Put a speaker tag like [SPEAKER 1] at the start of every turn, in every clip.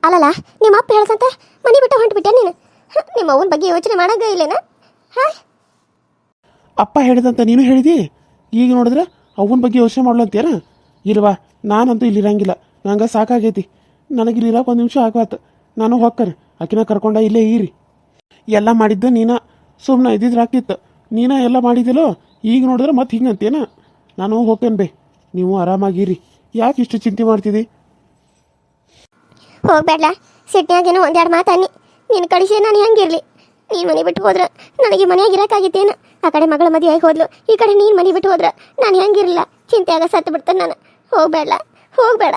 [SPEAKER 1] ಅಲ್ಲಲ್ಲ ನಿಮ್ಮ ಅಪ್ಪ ಹೇಳ್ಕಂತ ಮನೆ ಬಿಟ್ಟು ಹೊಂಟ್ಬಿಟ್ಟೆ ನೀನು. ನಿಮ್ಮ ಅವನ ಬಗ್ಗೆ ಯೋಚನೆ ಮಾಡಂಗ ಇಲ್ಲೇನ? ಹಾಂ,
[SPEAKER 2] ಅಪ್ಪ ಹೇಳಿದಂತ ನೀನು ಹೇಳಿದಿ. ಈಗ ನೋಡಿದ್ರೆ ಅವನ ಬಗ್ಗೆ ಯೋಚನೆ ಮಾಡ್ಲು ಅಂತೇನ? ಇಲ್ವಾ, ನಾನಂತೂ ಇಲ್ಲಿರಂಗಿಲ್ಲ. ನಂಗೆ ಸಾಕಾಗೈತಿ. ನನಗೆ ಇಲ್ಲಿರೋಕೆ ಒಂದು ನಿಮಿಷ ಆಗತ್ತು. ನಾನು ಹೊಕ್ಕನೆ ಆಕಿನ ಕರ್ಕೊಂಡ ಇಲ್ಲೇ ಇರಿ. ಎಲ್ಲ ಮಾಡಿದ್ದು ನೀನ, ಸುಮ್ಮನೆ ಇದ್ದಿದ್ರೆ ಆಗ್ತಿತ್ತು. ನೀನ ಎಲ್ಲ ಮಾಡಿದಿಲ್ಲೋ. ಈಗ ನೋಡಿದ್ರೆ ಮತ್ತೆ ಹಿಂಗಂತೇನ? ನಾನು ಹೋಗ್ತೇನೆ ಬೇ, ನೀವು ಆರಾಮಾಗಿರಿ. ಯಾಕೆ ಇಷ್ಟು ಚಿಂತೆ ಮಾಡ್ತಿದ್ದಿ?
[SPEAKER 1] ಹೋಗ್ಬೇಡ್ಲ. ಸಿಟ್ಟಿಯಾಗೇನೋ ಒಂದೆರಡು ಮಾತನ್ನಿ. ನೀನು ಕಳಿಸಿ ನಾನು ಹೆಂಗಿರಲಿ? ನೀನು ಮನೆ ಬಿಟ್ಟು ಹೋದ್ರೆ ನನಗೆ ಮನೆಯಾಗ ಇರೋಕ್ಕಾಗಿತ್ತೇನು? ಆ ಕಡೆ ಮಗಳ ಮದುವೆ ಆಗಿ ಹೋದ್ಲು, ಈ ಕಡೆ ನೀನು ಮನೆ ಬಿಟ್ಟು ಹೋದ್ರೆ ನಾನು ಹೆಂಗಿರಲಿಲ್ಲ? ಚಿಂತೆಯಾಗ ಸತ್ತು ಬಿಡ್ತೇನೆ ನಾನು. ಹೋಗ್ಬೇಡ, ಹೋಗ್ಬೇಡ.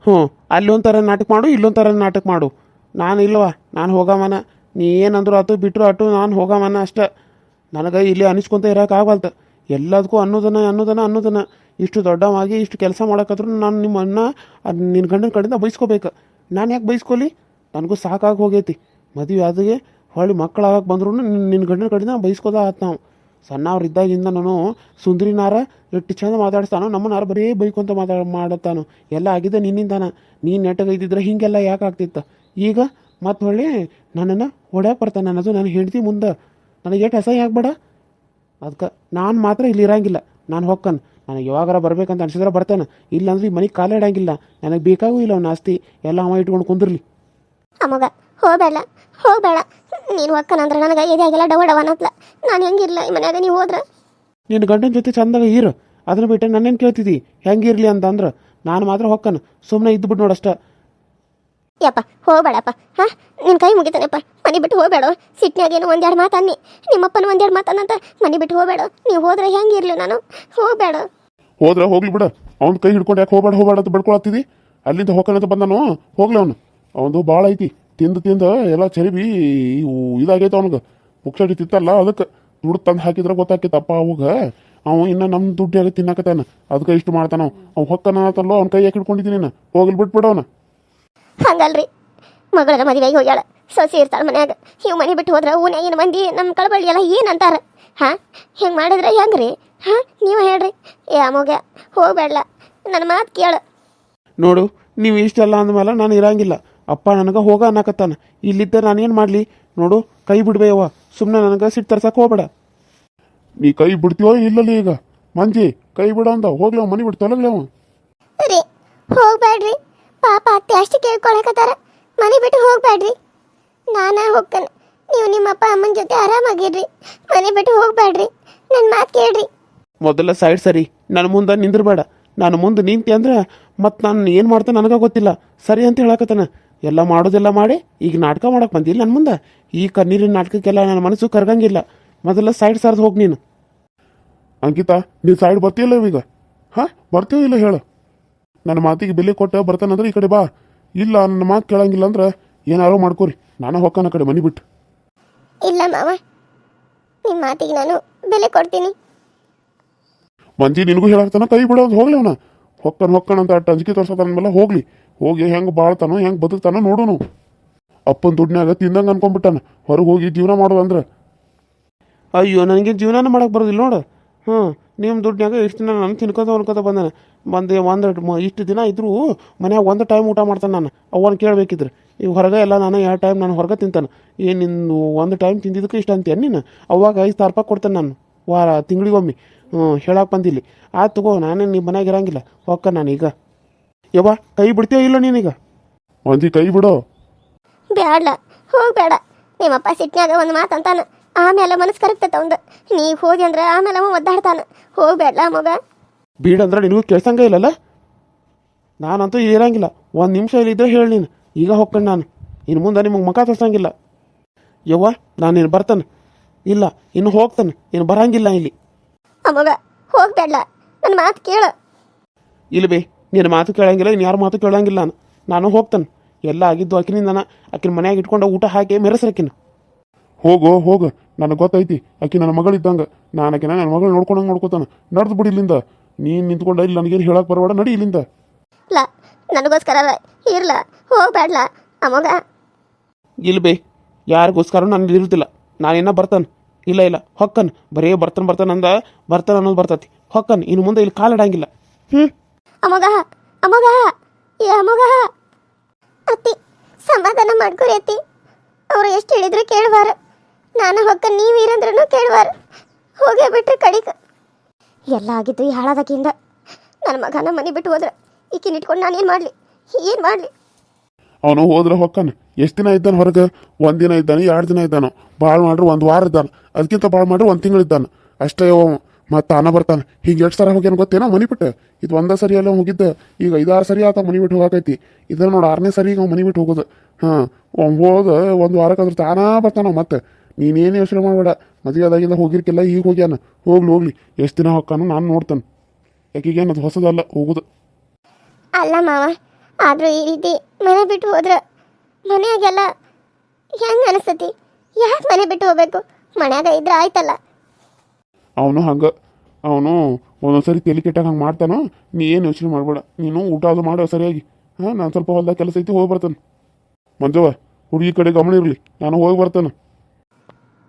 [SPEAKER 2] ಹ್ಞೂ, ಅಲ್ಲೊಂಥರ ನಾಟಕ ಮಾಡು, ಇಲ್ಲೊಂಥರ ನಾಟಕ ಮಾಡು. ನಾನು ಇಲ್ವಾ, ನಾನು ಹೋಗಮನ. ನೀ ಏನಂದ್ರು ಆತು ಬಿಟ್ಟರು ಆಟು, ನಾನು ಹೋಗಮನ ಅಷ್ಟೆ. ನನಗೆ ಇಲ್ಲಿ ಅನಿಸ್ಕೊಂತ ಇರೋಕ್ಕಾಗಲ್ತು. ಎಲ್ಲದಕ್ಕೂ ಅನ್ನೋದನ್ನ ಇಷ್ಟು ದೊಡ್ಡವಾಗಿ ಇಷ್ಟು ಕೆಲಸ ಮಾಡೋಕ್ಕಾದ್ರೂ ನಾನು ನಿಮ್ಮ ಅಣ್ಣ ನಿನ್ನ ಗಂಡನ ಕಡೆಯಿಂದ ಬೈಸ್ಕೋಬೇಕು. ನಾನು ಯಾಕೆ ಬೈಸ್ಕೊಲಿ? ನನಗೂ ಸಾಕಾಗಿ ಹೋಗೈತಿ. ಮದುವೆ ಆದಾಗೆ ಹೊಳ್ಳಿ ಮಕ್ಕಳಾಗಕ್ಕೆ ಬಂದ್ರೂ ನಿನ್ನ ಗಂಡನ ಕಡೆಯಿಂದ ಬೈಸ್ಕೋದ ಆತು. ನಾವು ಸಣ್ಣವ್ರಿದ್ದಾಗಿಂದ ನಾನು ಸುಂದರಿನಾರ ಎಷ್ಟು ಚಂದ ಮಾತಾಡ್ತಾನೋ, ನಮ್ಮನಾರ ಬರೀ ಬೈಕೊಂತ ಮಾಡತ್ತಾನು. ಎಲ್ಲ ಆಗಿದೆ ನಿನ್ನಿಂದಾನ. ನೀನು ನೆಟ್ಟಗೆ ಇದ್ದಿದ್ರೆ ಹೀಗೆಲ್ಲ ಯಾಕೆ ಆಗ್ತಿತ್ತು? ಈಗ ಮತ್ತೆ ಹೊಳ್ಳಿ ನನ್ನನ್ನು ಹೊಡ್ಯಾಕೆ ಬರ್ತಾನೆ. ನನ್ನದು ನನ್ನ ಹೆಂಡತಿ ಮುಂದೆ ನನಗೆ ಎಷ್ಟು ಅಸಹ್ಯ ಆಗ್ಬೇಡ. ಅದಕ್ಕೆ ನಾನು ಮಾತ್ರ ಇಲ್ಲಿ ಇರಂಗಿಲ್ಲ. ನಾನು ಹೊಕ್ಕನ್. ನನಗೆ ಯಾವಾಗಾರ ಬರ್ಬೇಕಂತ ಅನ್ಸಿದ್ರೆ ಬರ್ತೇನೆ. ಇಲ್ಲಾಂದ್ರೆ ಈ ಮನೆಗೆ ಕಾಲೇ ಇಡಂಗಿಲ್ಲ. ನನಗೆ ಬೇಕಾಗೂ ಇಲ್ಲ ಅವ್ನ ಆಸ್ತಿ ಎಲ್ಲ ಅವ ಇಟ್ಕೊಂಡು ಕುಂದಿರ್ಲಿ.
[SPEAKER 1] ಅಮ್ಮಗ ಹೋಗಬೇಡ, ಹೋಗಬೇಡ. ನೀನು ಹೊಕ್ಕನಂದ್ರೆ ನನಗೆ ಎದೆಯಾಗೆಲ್ಲ ಡವಡವನತ್ಲ. ನಾನು ಹೆಂಗಿರ್ಲ ಈ ಮನ್ಯಾಗ ನೀವು ಹೋದ್ರೆ?
[SPEAKER 2] ನಿನ್ನ ಗಂಡನ ಜೊತೆ ಚಂದಾಗ ಇರು. ಅದನ್ನ ಬಿಟ್ಟೆ ನನ್ನೇನು ಕೇಳ್ತಿದ್ದಿ ಹೆಂಗಿರ್ಲಿ ಅಂತಂದ್ರೆ? ನಾನು ಮಾತ್ರ ಹೊಕ್ಕನ್. ಸುಮ್ಮನೆ ಇದ್ದು ಬಿಟ್ಟು ನೋಡಷ್ಟ.
[SPEAKER 1] ಯಪ್ಪ ಹೋಗಬೇಡಪ್ಪ. ಹಾಂ, ನಿನ್ನ ಕೈ ಮುಗಿತಾನೆಪ್ಪ. ಮನೆ ಬಿಟ್ಟು ಹೋಗಬೇಡ. ಸಿಟ್ಟಿನಾಗೇನು ಒಂದೆರಡು ಮಾತು ಅನ್ನಿ. ನಿಮ್ಮಪ್ಪನ ಒಂದೆರಡು ಮಾತನ್ನಂತ ಮನೆ ಬಿಟ್ಟು ಹೋಗಬೇಡ. ನೀವು ಹೋದ್ರೆ ಹೆಂಗಿರ್ಲಿ ನಾನು? ಹೋಗಬೇಡ.
[SPEAKER 3] ಹೋದ್ರೆ ಹೋಗ್ಲಿ ಬಿಡ. ಅವ್ನ ಕೈ ಹಿಡ್ಕೊಂಡು ಯಾಕೆ ಹೋಗಬೇಡ ಅಂತ ಬಡ್ಕೊಳತ್ತಿದಿ? ಅಲ್ಲಿಂದ ಹೋಗ್ಕನಂತ ಬಂದಾನು. ಹೋಗ್ಲಿ ಅವನು ಭಾಳ ಐತಿ. ತಿಂದು ಎಲ್ಲ ಚರಿಬಿ ಇದಾಗೈತೆ ಅವನಿಗೆ. ಪುಕ್ಷಡಿ ತಿತ್ತಲ್ಲ, ಅದಕ್ಕೆ ದುಡ್ಡು ತಂದು ಹಾಕಿದ್ರೆ ಗೊತ್ತಾಕೈತಪ್ಪ ಅವಾಗ. ಅವ ಇನ್ನು ನಮ್ಮ ದುಡ್ಡು ತಿನ್ನಾಕತ್ತಾನ. ಅದಕ್ಕೆ ಇಷ್ಟು ಮಾಡ್ತಾನ. ಅವ್ನು ಹೊಕ್ಕನತ್ತಲ್ಲೋ, ಅವ್ನ ಕೈ ಯಾಕೆ ಹಿಡ್ಕೊಂಡಿದ್ದೀನಿ. ಹೋಗ್ಲಿ ಬಿಟ್ಬಿಡವನ.
[SPEAKER 1] ಹಂಗಲ್ರಿ, ಮಗಳ ಮದುವೆಗೆ ಹೋಗ್ಯಾಳ, ಸೊಸಿ ಇರ್ತಾಳೆ ಮನ್ಯಾಗ. ಇವು ಮನೆ ಬಿಟ್ಟು ಹೋದ್ರೆ ಊನ್ಯಾಗಿನ ಮಂದಿ ನಮ್ಮ ಕಳಬಳ್ಳಿ ಎಲ್ಲ ಏನಂತಾರ? ಹಾಂ, ಹೆಂಗೆ ಮಾಡಿದ್ರೆ ಹೆಂಗ್ರಿ? ಹಾಂ, ನೀವು ಹೇಳ್ರಿ. ಅಮ್ಮಗ ಹೋಗ್ಬೇಡಲ್ಲ, ನನ್ನ ಮಾತು ಕೇಳು.
[SPEAKER 2] ನೋಡು, ನೀವು ಇಷ್ಟೆಲ್ಲ ಅಂದಮೇಲೆ ನಾನು ಇರಂಗಿಲ್ಲ. ಅಪ್ಪ ನನಗೆ ಹೋಗ ಅನ್ನಕತ್ತಾನ. ಇಲ್ಲಿದ್ದ ನಾನೇನು ಮಾಡಲಿ? ನೋಡು, ಕೈ ಬಿಡ್ಬೇಯವ್ವ. ಸುಮ್ಮನೆ ನನಗೆ ಸಿಟ್ಟು ತರ್ಸಕ್ಕೆ ಹೋಗ್ಬೇಡ.
[SPEAKER 3] ನೀ ಕೈ ಬಿಡ್ತೀವೋ ಇಲ್ಲಲ್ಲಿ? ಈಗ ಮಂಜಿ ಕೈ ಬಿಡ ಅಂದ. ಹೋಗ್ಲಿ ಮನೆ ಬಿಟ್ಟು ತೊಲಗ್ಲಿ ಅವ.
[SPEAKER 1] ರೀ, ಹೋಗ್ಬೇಡ್ರಿ. ಪಾಪ ಅತ್ತೆ ಅಷ್ಟು ಕೇಳ್ಕೊಳಕತ್ತಾರ. ಮನೆ ಬಿಟ್ಟು ಹೋಗ್ಬೇಡ್ರಿ. ನಾನೇ ಹೋಗ್ತಾನೆ. ನೀವು ನಿಮ್ಮಪ್ಪ ಅಮ್ಮನ ಜೊತೆ ಆರಾಮಾಗಿರ್ರಿ. ಮನೆ ಬಿಟ್ಟು ಹೋಗ್ಬೇಡ್ರಿ. ನನ್ನ ಮಾತು ಕೇಳ್ರಿ.
[SPEAKER 2] ಮೊದಲ ಸೈಡ್ ಸರಿ. ನನ್ನ ಮುಂದೆ ನಿಂದಿರಬೇಡ. ನಾನು ಮುಂದೆ ನಿಂತೆ ಅಂದ್ರೆ ಮತ್ತು ನಾನು ಏನು ಮಾಡ್ತಾನೆ ನನಗೆ ಗೊತ್ತಿಲ್ಲ. ಸರಿ ಅಂತ ಹೇಳಕತ್ತಾನ. ಎಲ್ಲ ಮಾಡೋದೆಲ್ಲ ಮಾಡಿ ಈಗ ನಾಟಕ ಮಾಡಕ್ಕೆ ಬಂದಿಲ್ಲ ನನ್ನ ಮುಂದೆ. ಈ ಕಣ್ಣೀರಿನ ನಾಟಕಕ್ಕೆಲ್ಲ ನನ್ನ ಮನಸ್ಸು ಕರ್ಗಂಗಿಲ್ಲ. ಮೊದಲ ಸೈಡ್ ಸರ್ದು ಹೋಗಿ ನೀನು.
[SPEAKER 3] ಅಂಕಿತಾ, ನೀನು ಸೈಡ್ ಬರ್ತೀಯಲ್ಲ ಈಗ? ಹಾಂ, ಬರ್ತೀವೋ ಇಲ್ಲ ಹೇಳು. ನನ್ನ ಮಾತಿಗೆ ಬೆಲೆ ಕೊಟ್ಟು ಬರ್ತಾನಂದ್ರೆ ಈ ಕಡೆ ಬಾ. ಇಲ್ಲ ನನ್ನ ಮಾತು ಕೇಳಂಗಿಲ್ಲ ಅಂದ್ರೆ ಏನಾರೋ ಮಾಡ್ಕೋರಿ. ನಾನು ಹೊಕ್ಕನ ಕಡೆ ಮನೆ ಬಿಟ್ಟು.
[SPEAKER 1] ಇಲ್ಲ ಮಾವ, ನಿಮ್ಮ ಮಾತಿಗೆ ನಾನು ಬೆಲೆ ಕೊಡ್ತೀನಿ.
[SPEAKER 3] ಮಂಜಿ ನಿನಗೂ ಹೇಳಾಕ್ತಾನ ಕೈ ಬಿಡೋದು. ಹೋಗ್ಲಿ ಅವನ. ಹೊಕ್ಕಣ ಅಂತ ಅಟ್ಟು ಅಂಜಿಕೆ ತೋರ್ಸೋತಂದ್ಮೇಲೆ ಹೋಗ್ಲಿ. ಹೋಗಿ ಹೆಂಗೆ ಬಾಳ್ತಾನೋ ಹೆಂಗೆ ಬದುಕ್ತಾನೋ ನೋಡೋನು. ಅಪ್ಪನ ದುಡ್ನ್ಯಾಗ ತಿಂದಂಗೆ ಅನ್ಕೊಂಡ್ಬಿಟ್ಟಾನ. ಹೊರಗೆ ಹೋಗಿ ಜೀವನ ಮಾಡೋದು ಅಂದ್ರೆ.
[SPEAKER 2] ಅಯ್ಯೋ, ನನಗೆ ಜೀವನ ಮಾಡಕ್ಕೆ ಬರೋದಿಲ್ಲ ನೋಡು. ನಿಮ್ಮ ದುಡ್ಡಿನಾಗ ಇಷ್ಟು ದಿನ ನಾನು ತಿನ್ಕೋತ ಬಂದಾನೆ. ಇಷ್ಟು ದಿನ ಇದ್ರೂ ಮನ್ಯಾಗ ಒಂದು ಟೈಮ್ ಊಟ ಮಾಡ್ತಾನೆ. ನಾನು ಅವನ್ನ ಕೇಳಬೇಕಿದ್ರೆ ಈಗ ಹೊರಗೆ ಎಲ್ಲ ನಾನು 2 ಟೈಮ್ ನಾನು ಹೊರಗೆ ತಿಂತಾನೆ. ಏನು ನಿನ್ನ ಒಂದು ಟೈಮ್ ತಿಂದಿದ್ದಕ್ಕೆ ಇಷ್ಟ ಅಂತೀಯ ನೀನು? ಅವಾಗ 5,000 ರೂಪಾಯಿ ಕೊಡ್ತೇನೆ ನಾನು ತಿಂಗಳಿಗೊಮ್ಮೆ. ಹೇಳಕ್ಕೆ ಬಂದಿಲ್ಲ. ಆಯ್ತು ತಗೋ, ನಾನೇ ನಿಮ್ಮ ಮನ್ಯಾಗ ಇರಂಗಿಲ್ಲ. ಹೊಕ್ಕ ನಾನು ಈಗ. ಯವ್ವ, ಕೈ ಬಿಡ್ತೀಯೋ ಇಲ್ಲ ನೀನೀಗ?
[SPEAKER 3] ಮಂಜಿ ಕೈ ಬಿಡೋ.
[SPEAKER 1] ಬೇಡ, ಹೋಗ್ಬೇಡ. ನಿಮ್ಮಪ್ಪ ಸಿಟ್ನ್ಯಾಗ ಒಂದು ಮಾತು ಅಂತಾನ, ಆಮೇಲೆ ಮನಸ್ಸು ಕರಗ್ತೈತೆ ಅವಂದು. ನೀವು ಹೋಗಿ ಅಂದ್ರೆ ಆಮೇಲೆ ಅವ ಒದ್ದಾಡ್ತಾನ. ಹೋಗ್ಬೇಡ ಮಗ.
[SPEAKER 2] ಬೀಡಂದ್ರೆ ನಿನಗೂ ಕೇಳ್ಸಂಗ ಇಲ್ಲಲ್ಲ? ನಾನಂತೂ ಇರಂಗಿಲ್ಲ. ಒಂದು ನಿಮಿಷ ಇಲ್ಲಿದ್ದರೆ ಹೇಳಿ ನೀನು. ಈಗ ಹೋಗ್ಕೊಂಡು ನಾನು ಇನ್ನು ಮುಂದೆ ನಿಮಗೆ ಮುಖ ತೋರ್ಸಂಗಿಲ್ಲ. ಯವ್ವ, ನಾನು ಇನ್ನು ಬರ್ತಾನೆ. ಇಲ್ಲ, ಇನ್ನು ಹೋಗ್ತಾನೆ. ಇನ್ನು ಬರಂಗಿಲ್ಲ ಇಲ್ಲಿ.
[SPEAKER 1] ಅಮ್ಮಗ ಹೋಗ್ಬೇಡ, ನನ್ನ ಮಾತು ಕೇಳು.
[SPEAKER 2] ಇಲ್ಲ ಬೇ, ನಿನ್ನ ಮಾತು ಕೇಳಂಗಿಲ್ಲ. ಇನ್ನು ಯಾರ ಮಾತು ಕೇಳಂಗಿಲ್ಲ. ನಾನು ಹೋಗ್ತಾನೆ. ಎಲ್ಲ ಆಗಿದ್ದು ಆಕಿನಿಂದ. ಆಕಿನ ಮನ್ಯಾಗ ಇಟ್ಕೊಂಡು ಊಟ ಹಾಕಿ ಮೆರೆಸ್ರಕಿನ.
[SPEAKER 3] ಹೋಗು. ನನಗೆ ಗೊತ್ತೈತಿ. ಆಕಿ ನನ್ನ ಮಗಳಿದ್ದಂಗೆ. ನಾನು ಆಕಿನ ನನ್ನ ಮಗಳು ನೋಡ್ಕೊಂಡಂಗೆ ನೋಡ್ಕೊತಾನೆ. ನಡೆದು ಬಿಡಿ ಇಲ್ಲಿಂದ. ನೀನು ನಿಂತ್ಕೊಂಡ ಇಲ್ಲಿ ನನಗೇನು ಹೇಳಕ್ಕೆ ಬರಬೇಡ. ನಡಿ ಇಲ್ಲಿಂದ.
[SPEAKER 1] ಇಲ್ಲ, ನನಗೋಸ್ಕರ ಇರ್ಲ, ಹೋಗ್ಬೇಡ್ಲ ಅಮ್ಮಗ.
[SPEAKER 2] ಇಲ್ಲ ಬೇ, ಯಾರಿಗೋಸ್ಕರ ನಾನು ಇರುತ್ತಿಲ್ಲ. ನಾನೇನ ಬರ್ತಾನೆ. ಇಲ್ಲ ಹೊಕ್ಕನ್. ಬರೀ ಬರ್ತಾನೆ ಅಂದ ಬರ್ತಾನೆ ಅನ್ನೋದು ಬರ್ತೈತಿ. ಹೊಕ್ಕನ್. ಇನ್ನು ಮುಂದೆ ಇಲ್ಲಿ ಕಾಲಿಡಂಗಿಲ್ಲ.
[SPEAKER 1] ಅಮ್ಮಗ, ಏ ಅಮ್ಮಗ, ಅತ್ತೆ ಮಾಡ್ಕೊರಿ ಅತ್ತಿ. ಅವ್ರು ಎಷ್ಟು ಹೇಳಿದ್ರು ಕೇಳುವಾರ. ನಾನು ಹೊಕ್ಕ ನೀವು ಇರಂದ್ರೂ ಕೇಳುವಾರ. ಹೋಗೇ ಬಿಟ್ರೆ ಕಡಿಕ ಎಲ್ಲ ಆಗಿದ್ದು ಈ ಹಾಳಾದಕ್ಕಿಂದ. ನನ್ನ ಮಗನ ಮನೆ ಬಿಟ್ಟು ಹೋದ್ರೆ ಈಕಿನ ಇಟ್ಕೊಂಡು ನಾನು ಏನು ಮಾಡಲಿ?
[SPEAKER 3] ಅವನು ಹೋದ್ರೆ ಹೊಕ್ಕನ. ಎಷ್ಟು ದಿನ ಇದ್ದಾನೆ ಹೊರಗೆ? 1 ದಿನ ಇದ್ದಾನೆ, 2 ದಿನ ಇದ್ದಾನೋ, ಭಾಳ ಮಾಡ್ರೆ 1 ವಾರ ಇದ್ದಾನೆ, ಅದಕ್ಕಿಂತ ಭಾಳ ಮಾಡ್ರೆ 1 ತಿಂಗಳು ಇದ್ದಾನೆ ಅಷ್ಟೇ. ಮತ್ತು ತಾನ ಬರ್ತಾನೆ. ಹಿಂಗೆ 2 ಸಲ ಹೋಗ್ಯಾನ ಗೊತ್ತೇನೋ ಮನೆ ಬಿಟ್ಟು. ಇದು 1 ಸರಿ ಎಲ್ಲ ಹೋಗಿದ್ದ, ಈಗ 5-6 ಸರಿ ಆತ ಮನೆ ಬಿಟ್ಟು ಹೋಗಾಕೈತಿ. ಇದನ್ನು ನೋಡಿ 6ನೇ ಸರಿ ಈಗ ಮನೆ ಬಿಟ್ಟು ಹೋಗೋದು. ಹಾಂ, ಹೋದ 1 ವಾರಕ್ಕಾದ್ರೆ ತಾನಾ ಬರ್ತಾನ. ಮತ್ತೆ ನೀನೇನು ಯೋಚನೆ ಮಾಡಬೇಡ. ಮದುವೆ ಆದಾಗಿಂದ ಹೋಗಿರ್ಕಿಲ್ಲ, ಈಗ ಹೋಗ್ಯಾನ. ಹೋಗ್ಲಿ ಎಷ್ಟು ದಿನ ಹೊಕ್ಕಾನು ನಾನು ನೋಡ್ತಾನೆ. ಯಾಕೀಗೇನು ಅದು ಹೊಸದಲ್ಲ ಹೋಗೋದು.
[SPEAKER 1] ಅಲ್ಲ ಮಾವ, ಆದರೂ ಈ ರೀತಿ ಮನೆ ಬಿಟ್ಟು ಹೋದ್ರೆ ಮನೆಯಾಗೆಲ್ಲ ಹೆಂಗೆ ಅನಿಸ್ತತಿ? ಯಾಕೆ ಮನೆ ಬಿಟ್ಟು ಹೋಗ್ಬೇಕು? ಮನ್ಯಾಗ ಇದ್ರೆ ಆಯ್ತಲ್ಲ.
[SPEAKER 3] ಅವನು ಹಂಗೆ, ಅವನು ಒಂದೊಂದ್ಸರಿ ತಲೆ ಕೆಟ್ಟಾಗ ಹಂಗೆ ಮಾಡ್ತಾನೋ. ನೀ ಏನು ಯೋಚನೆ ಮಾಡಬೇಡ. ನೀನು ಊಟ ಅದು ಮಾಡೋ ಸರಿಯಾಗಿ. ಹಾಂ, ನಾನು ಸ್ವಲ್ಪ ಹೊಲ್ದಾಗ ಕೆಲಸ ಐತಿ, ಹೋಗಿ ಬರ್ತಾನೆ. ಮಂಜವ್ವ, ಹುಡುಗಿ ಕಡೆ ಗಮನ ಇರಲಿ, ನಾನು ಹೋಗಿ ಬರ್ತಾನೆ.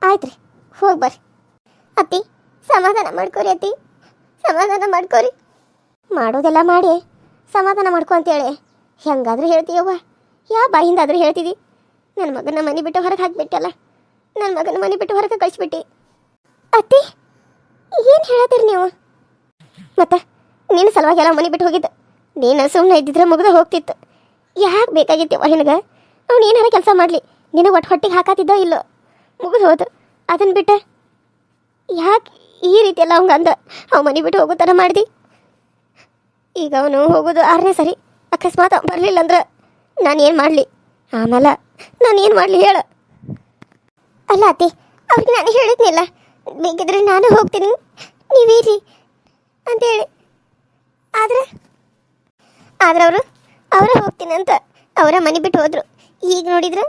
[SPEAKER 1] ಆಯ್ತು ರೀ, ಹೋಗಿ ಬರ್ರಿ. ಅತ್ತಿ, ಸಮಾಧಾನ ಮಾಡ್ಕೊರಿ ಅತ್ತಿ, ಸಮಾಧಾನ ಮಾಡ್ಕೊರಿ. ಮಾಡೋದೆಲ್ಲ ಮಾಡಿ ಸಮಾಧಾನ ಮಾಡ್ಕೊ ಅಂತೇಳಿ ಹೆಂಗಾದ್ರೂ ಹೇಳ್ತೀಯವ್ವ. ಯಾವ ಬಾಯಿಂದಾದ್ರೂ ಹೇಳ್ತಿದ್ದಿ. ನನ್ನ ಮಗನ ಮನೆ ಬಿಟ್ಟು ಹೊರಗೆ ಹಾಕಿಬಿಟ್ಟಲ್ಲ. ನನ್ನ ಮಗನ ಮನೆ ಬಿಟ್ಟು ಹೊರಗೆ ಕಳಿಸ್ಬಿಟ್ಟು. ಅತ್ತಿ, ಏನು ಹೇಳತ್ತೀರಿ ನೀವು? ಮತ್ತೆ ನೀನು ಸಲುವಾಗಿ ಎಲ್ಲ ಮನೆ ಬಿಟ್ಟು ಹೋಗಿದ್ದು. ನೀನು ಸುಮ್ಮನೆ ಇದ್ದಿದ್ರೆ ಮುಗಿದು ಹೋಗ್ತಿತ್ತು. ಯಾಕೆ ಬೇಕಾಗಿತ್ತವ ನಿನಗೆ? ಅವ್ನು ಏನಾರ ಕೆಲಸ ಮಾಡಲಿ, ನಿನಗೆ ಹೊಟ್ಟಿಗೆ ಹಾಕಾತಿದ್ದೋ ಇಲ್ಲೋ, ಮುಗಿದು ಹೋದು. ಅದನ್ನು ಬಿಟ್ಟು ಯಾಕೆ ಈ ರೀತಿ ಎಲ್ಲ ಅವಂಗ ಅಂದ ಅವ್ ಮನೆ ಬಿಟ್ಟು ಹೋಗೋ ಥರ ಮಾಡ್ದಿ? ಈಗ ಅವನು ಹೋಗೋದು 6ನೇ ಸರಿ. ಅಕಸ್ಮಾತ್ ಬರಲಿಲ್ಲ ಅಂದ್ರೆ ನಾನೇನು ಮಾಡಲಿ? ಆಮೇಲೆ ನಾನೇನು ಮಾಡಲಿ ಹೇಳು? ಅಲ್ಲ ಅತ್ತಿ, ಅವ್ರಿಗೆ ನಾನು ಹೇಳಿದ್ನಿಲ್ಲ, ಬೇಕಿದ್ರೆ ನಾನು ಹೋಗ್ತೀನಿ, ನೀವಿರಿ ಅಂತೇಳಿ. ಆದ್ರೆ ಅವರೇ ಹೋಗ್ತೀನಿ ಅಂತ ಅವರ ಮನೆ ಬಿಟ್ಟು ಹೋದ್ರು. ಈಗ ನೋಡಿದ್ರೆ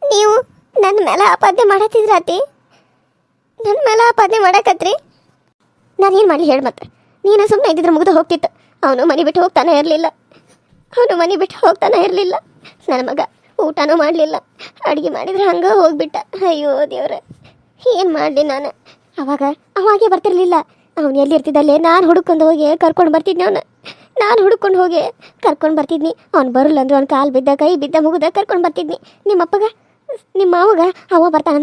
[SPEAKER 1] ನೀವು ನನ್ನ ಮೇಲೆ ಆಪಾದನೆ ಮಾಡತ್ತಿದ್ರ ಅತ್ತಿ. ನನ್ನ ಮೇಲೆ ಆಪಾದನೆ ಮಾಡಕತ್ರಿ. ನಾನೇನು ಮಾಡಲಿ ಹೇಳಿ? ಮತ್ತೆ ನೀನು ಸುಮ್ಮನೆ ಇದ್ದಿದ್ರೆ ಮುಗಿದು ಹೋಗ್ತಿತ್ತು. ಅವನು ಮನೆ ಬಿಟ್ಟು ಹೋಗ್ತಾನೆ ಇರಲಿಲ್ಲ. ನನ್ನ ಮಗ ಊಟನೂ ಮಾಡಲಿಲ್ಲ, ಅಡುಗೆ ಮಾಡಿದ್ರೆ ಹಂಗೆ ಹೋಗ್ಬಿಟ್ಟ. ಅಯ್ಯೋ ದೇವ್ರೆ, ಏನು ಮಾಡಲಿ ನಾನು? ಅವಾಗೇ ಬರ್ತಿರ್ಲಿಲ್ಲ. ಅವನು ಎಲ್ಲಿರ್ತಿದ್ದಲ್ಲೇ ನಾನು ಹುಡ್ಕೊಂಡು ಹೋಗಿ ಕರ್ಕೊಂಡು ಬರ್ತಿದ್ನಿ. ಹುಡ್ಕೊಂಡು ಹೋಗಿ ಕರ್ಕೊಂಡು ಬರ್ತಿದ್ನಿ. ಅವ್ನು ಬರಲ್ಲ ಅಂದ್ರೆ ಅವ್ನು ಕಾಲು ಬಿದ್ದ, ಕೈ ಬಿದ್ದ, ಮುಗಿದ ಕರ್ಕೊಂಡು ಬರ್ತಿದ್ನಿ. ನಿಮ್ಮ ಮಾವಗ ಅವ ಬರ್ತಾನ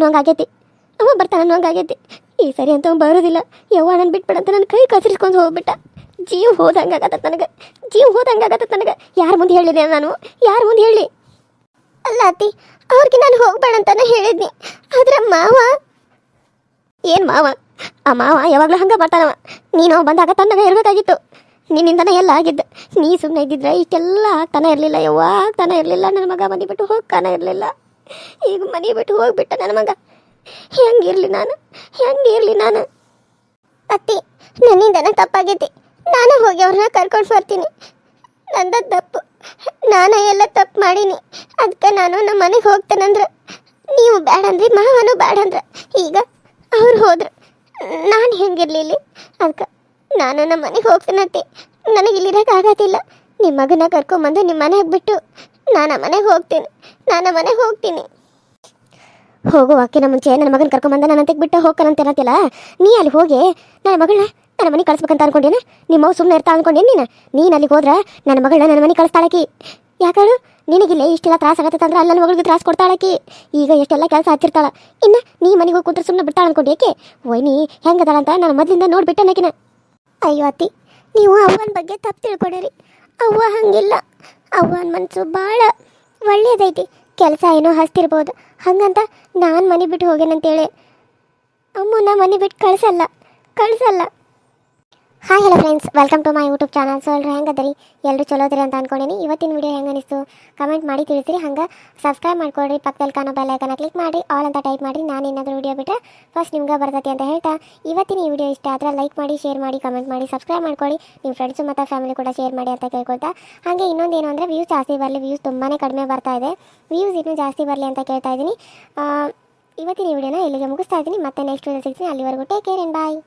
[SPEAKER 1] ಅನ್ನೋಂಗಾಗೈತಿ. ಈ ಸರಿ ಅಂತ ಅವ್ನು ಬರೋದಿಲ್ಲ. ಯವ್ವ ನಾನು ಬಿಟ್ಬಿಡಂತ ನನ್ನ ಕೈ ಕಸರಿಸ್ಕೊಂಡು ಹೋಗ್ಬಿಟ್ಟ. ಜೀವ ಹೋದಂಗಾಗತ್ತ ನನಗೆ. ಯಾರ ಮುಂದೆ ಹೇಳಿದೆ ನಾನು? ಹೇಳಿ? ಅಲ್ಲ ಅತ್ತಿ, ಅವ್ರಿಗೆ ನಾನು ಹೋಗ್ಬೇಡ ಅಂತಾನೆ ಹೇಳಿದ್ನಿ. ಆದ್ರೆ ಮಾವ, ಏನು ಮಾವ? ಆ ಮಾವ ಯಾವಾಗಲೂ ಹಂಗೆ ಬರ್ತಾನವ. ನೀನು ಬಂದಾಗ ತನ್ನಗ ಇರಬೇಕಾಗಿತ್ತು. ನಿನ್ನಿಂದನೇ ಎಲ್ಲ ಆಗಿದ್ದು. ನೀ ಸುಮ್ಮನೆ ಇದ್ದಿದ್ರೆ ಇಷ್ಟೆಲ್ಲ ಆಗ್ತಾನೆ ಇರಲಿಲ್ಲ. ಯವ್ವ, ಆಗ್ತಾನೆ ಇರಲಿಲ್ಲ. ನನ್ನ ಮಗ ಮನೆ ಬಿಟ್ಟು ಹೋಗ್ತಾನೆ ಇರಲಿಲ್ಲ. ಈಗ ಮನೆ ಬಿಟ್ಟು ಹೋಗ್ಬಿಟ್ಟ ನನ್ನ ಮಗ. ಹೆಂಗಿರ್ಲಿ ನಾನು? ಅತ್ತಿ, ನನ್ನಿಂದನೇ ತಪ್ಪಾಗೈತಿ. ನಾನು ಹೋಗಿ ಅವ್ರನ್ನ ಕರ್ಕೊಂಡು ಬರ್ತೀನಿ. ನಂದ ತಪ್ಪು. ನಾನು ಎಲ್ಲ ತಪ್ಪು ಮಾಡೀನಿ. ಅದಕ್ಕೆ ನಾನು ನಮ್ಮ ಮನೆಗೆ ಹೋಗ್ತೇನಂದ್ರೆ ನೀವು ಬೇಡಂದ್ರಿ, ಮಾವನು ಬೇಡಂದ್ರೆ. ಈಗ ಅವ್ರು ಹೋದ್ರು, ನಾನು ಹೆಂಗಿರ್ಲಿಲ್ಲ? ಅದಕ್ಕೆ ನಾನು ನಮ್ಮ ಮನೆಗೆ ಹೋಗ್ತೀನತ್ತಿ. ನನಗೆ ಇಲ್ಲಿರೋಕ್ಕಾಗತ್ತಿಲ್ಲ. ನಿಮ್ಮ ಮಗನ ಕರ್ಕೊಂಬಂದು ನಿಮ್ಮ ಮನೆಗೆ ಬಿಟ್ಟು ನಾನು ಮನೆಗೆ ಹೋಗ್ತೀನಿ. ಹೋಗುವಾಕಿನ ಮುಂಚೆ ನನ್ನ ಮಗನ ಕರ್ಕೊಂಬಂದ ನಾನು ಅಂತೆಗೆ ಬಿಟ್ಟು ಹೋಗ್ಕನಂತಿರತ್ತಿಲ್ಲ. ನೀ ಅಲ್ಲಿ ಹೋಗಿ ನನ್ನ ಮಗಳನ್ನ ನನ್ನ ಮನೆಗೆ ಕಳಿಸ್ಬೇಕಂತ ಅನ್ಕೊಂಡೇನ? ನಿಮ್ಮವ್ವ ಸುಮ್ಮನೆ ಇರ್ತಾ ಅನ್ಕೊಂಡೇನು? ನೀನು ಅಲ್ಲಿಗೆ ಹೋದ್ರೆ ನನ್ನ ಮಗಳನ್ನ ನನ್ನ ಮನೆಗೆ ಕಳಿಸ್ತಾಳಕಿ. ಯಾಕಳು? ನಿನಗಿಲ್ಲ ಇಷ್ಟೆಲ್ಲ ತ್ರಾಸ ಆಗತ್ತಂದ್ರೆ ಅಲ್ಲಿ ನನ್ನ ಮಗಳಿಗೆ ತ್ರಾಸ ಕೊಡ್ತಾಳಕಿ. ಈಗ ಎಷ್ಟೆಲ್ಲ ಕೆಲಸ ಹಚ್ಚಿರ್ತಾಳ. ಇನ್ನು ನೀ ಮನೆಗೆ ಹೋಗಿ ಕೂತ್ರೆ ಸುಮ್ಮನೆ ಬಿಡ್ತಾಳ ಅನ್ಕೊಂಡು ಯಾಕೆ? ನೀ ಹೆಂಗದಾಳಂತ ನಾನು ಮೊದಲಿಂದ ನೋಡ್ಬಿಟ್ಟೆನಕಿನ. ಅಯ್ಯೋ ಅತ್ತಿ, ನೀವು ಅವ್ವನ ಬಗ್ಗೆ ತಪ್ಪು ತಿಳ್ಕೊಡಿರಿ. ಅವ್ವ ಹಂಗಿಲ್ಲ. ಅವ್ವನ ಮನಸ್ಸು ಭಾಳ ಒಳ್ಳೇದೈತಿ. ಕೆಲಸ ಏನೋ ಹಸ್ತಿರ್ಬೋದು. ಹಂಗಂತ ನಾನು ಮನೆ ಬಿಟ್ಟು ಹೋಗೇನಂತೇಳಿ ಅಮ್ಮನ ಮನೆ ಬಿಟ್ಟು ಕಳಿಸಲ್ಲ. Hi hello friends, welcome to my YouTube channel. So ಎಲ್ಲರೂ ಹೆಂಗದರಿ? ಎಲ್ಲರೂ ಚಲೋದ್ರಿ ಅಂತ ಅನ್ಕೊಂಡೀನಿ. ಇವತ್ತಿನ ವಿಡಿಯೋ ಹೆಂಗೆ ಅನಿಸ್ತು ಕಮೆಂಟ್ ಮಾಡಿ ತಿಳಿಸಿರಿ. ಹಂಗೆ ಸಬ್ಸ್ಕ್ರೈಬ್ ಮಾಡ್ಕೊಡ್ರಿ. ಪಕ್ಕದಲ್ಲಿ ಕಾಣೋ ಬೆಲ್ ಐಕನ್ನ ಕ್ಲಿಕ್ ಮಾಡಿ ಆಲ್ ಅಂತ ಟೈಪ್ ಮಾಡಿ. ನಾನು ಏನಾದರೂ ವಿಡಿಯೋ ಬಿಟ್ಟರೆ ಫಸ್ಟ್ ನಿಮ್ಗೆ ಬರ್ತೈತಿ ಅಂತ ಹೇಳ್ತಾ, ಇವತ್ತಿನ ಈ ವಿಡಿಯೋ ಇಷ್ಟ ಆದರೆ ಲೈಕ್ ಮಾಡಿ, ಶೇರ್ ಮಾಡಿ, ಕಮೆಂಟ್ ಮಾಡಿ, ಸಬ್ಸ್ಕ್ರೈಬ್ ಮಾಡ್ಕೊಳ್ಳಿ. ನಿಮ್ಮ ಫ್ರೆಂಡ್ಸು ಮತ್ತು ಫ್ಯಾಮಿಲಿ ಕೂಡ ಶೇರ್ ಮಾಡಿ ಅಂತ ಕೇಳ್ಕೊಳ್ತಾ, ಹಾಗೆ ಇನ್ನೊಂದೇನು ಅಂದರೆ ವ್ಯೂಸ್ ಜಾಸ್ತಿ ಬರಲಿ. ವ್ಯೂಸ್ ತುಂಬಾ ಕಡಿಮೆ ಬರ್ತಾ ಇದೆ. ವ್ಯೂಸ್ ಇನ್ನೂ ಜಾಸ್ತಿ ಬರಲಿ ಅಂತ ಕೇಳ್ತಾ ಇದ್ದೀನಿ. ಇವತ್ತಿನ ಈ ವಿಡಿಯೋನ ಇಲ್ಲಿಗೆ ಮುಗಿಸ್ತಾ ಇದ್ದೀನಿ. ಮತ್ತೆ ನೆಕ್ಸ್ಟ್ ವಿಡಿಯೋ ಸಿಗ್ತೀನಿ. ಅಲ್ಲಿವರೆಗೂ ಟೇಕ್ ಕೇರ್ ಆ್ಯಂಡ್ ಬಾಯ್.